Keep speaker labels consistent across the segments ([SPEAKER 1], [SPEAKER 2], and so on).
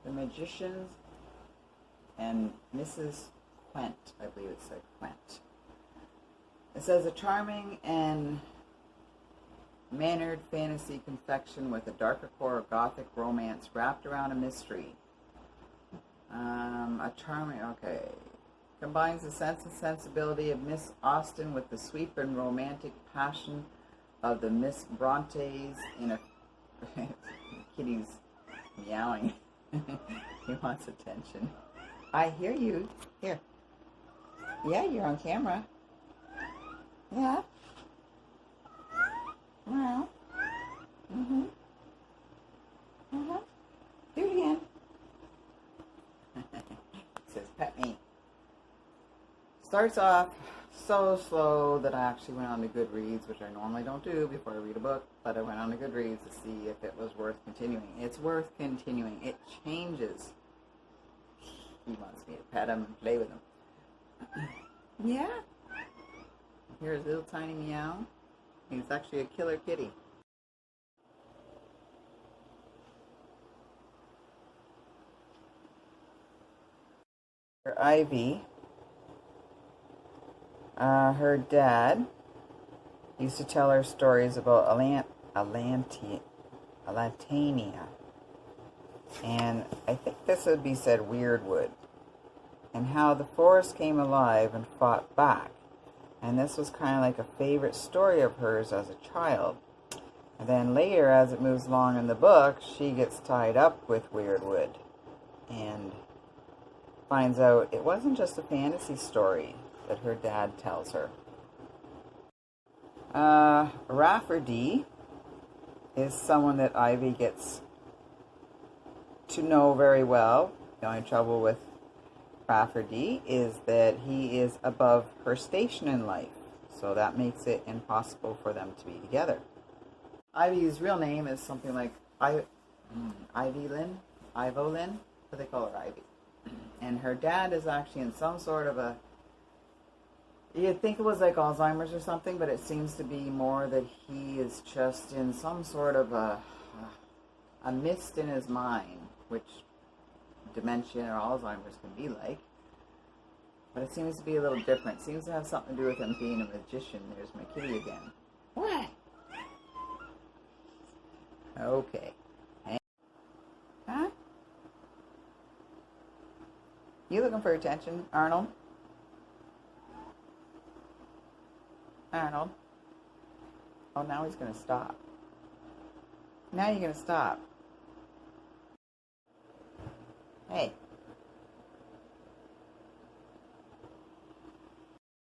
[SPEAKER 1] The Magicians and Mrs Quent. I believe it said Quent. It says a charming and mannered fantasy confection with a darker core of gothic romance wrapped around a mystery. Combines the sense and sensibility of Miss Austen with the sweet and romantic passion of the Miss Brontes in a... Kitty's meowing. He wants attention. I hear you. Here. Yeah, you're on camera. Yeah. Well. Mm-hmm. Uh-huh. Do it again. It says, pet me. Starts off so slow that I actually went on to Goodreads, which I normally don't do before I read a book, but I went on to Goodreads to see if it was worth continuing. It's worth continuing. It changes. He wants me to pet him and play with him. Yeah. Here's a little tiny meow. He's actually a killer kitty. Ivy, her dad used to tell her stories about Atlantia, and I think this would be said Weirdwood, and how the forest came alive and fought back. And this was kind of like a favorite story of hers as a child. And then later, as it moves along in the book, she gets tied up with Weirdwood and finds out it wasn't just a fantasy story that her dad tells her. Rafferty is someone that Ivy gets to know very well. The only trouble with Rafferty is that he is above her station in life, so that makes it impossible for them to be together. Ivy's real name is something like Ivolyn, but they call her Ivy. And her dad is actually in some sort of a... You'd think it was like Alzheimer's or something, but it seems to be more that he is just in some sort of a mist in his mind, which dementia or Alzheimer's can be like. But it seems to be a little different. It seems to have something to do with him being a magician. There's my kitty again. What? Okay. Huh? You looking for attention, Arnold? Arnold? Oh, now he's going to stop. Now you're going to stop. Hey.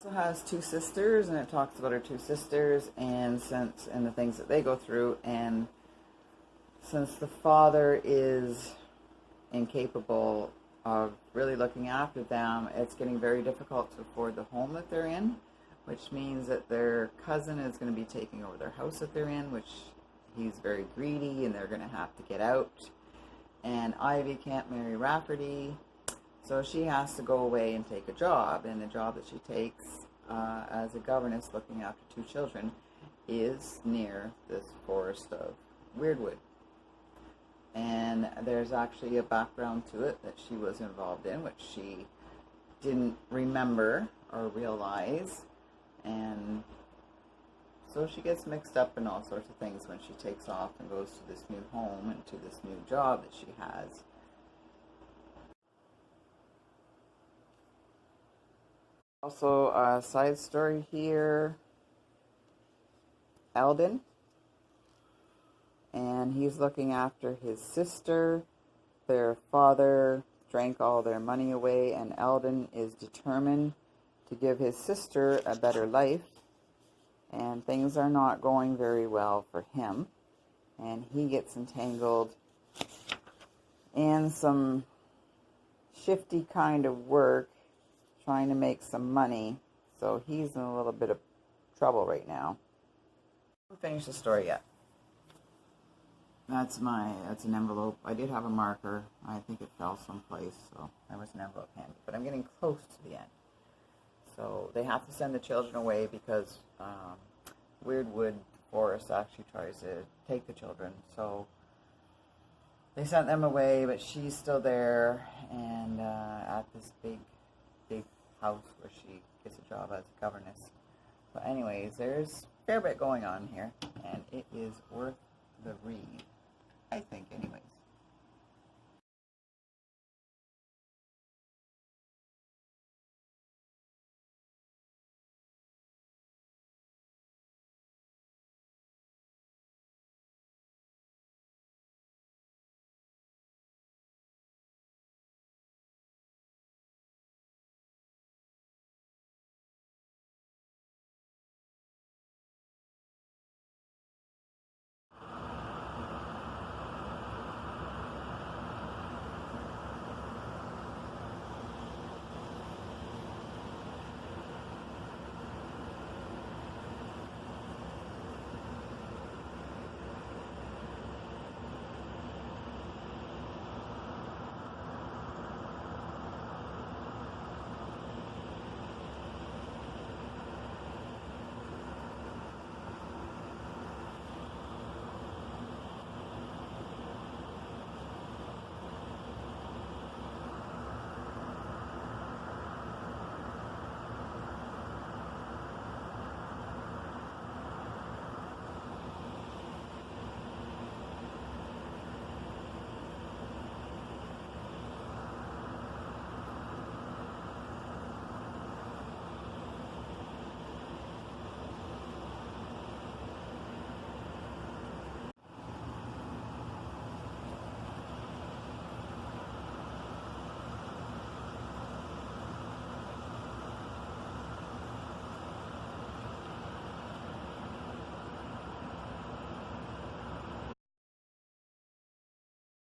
[SPEAKER 1] Also has two sisters, and it talks about her two sisters and the things that they go through. And since the father is incapable of really looking after them, it's getting very difficult to afford the home that they're in, which means that their cousin is going to be taking over their house that they're in, which he's very greedy, and they're going to have to get out. And Ivy can't marry Rafferty, so she has to go away and take a job. And the job that she takes as a governess looking after two children is near this forest of Weirdwood. And there's actually a background to it that she was involved in, which she didn't remember or realize. And so she gets mixed up in all sorts of things when she takes off and goes to this new home and to this new job that she has. Also, a side story here, Eldon, and he's looking after his sister. Their father drank all their money away, and Eldon is determined to give his sister a better life, and things are not going very well for him, and he gets entangled in some shifty kind of work, trying to make some money, so he's in a little bit of trouble right now. I haven't finished the story yet. That's an envelope. I did have a marker. I think it fell someplace, so there was an envelope handy, but I'm getting close to the end. So they have to send the children away because Weirdwood Forest actually tries to take the children. So they sent them away, but she's still there, and at this big house where she gets a job as a governess. But anyways, there's a fair bit going on here, and it is worth the read, I think, anyway.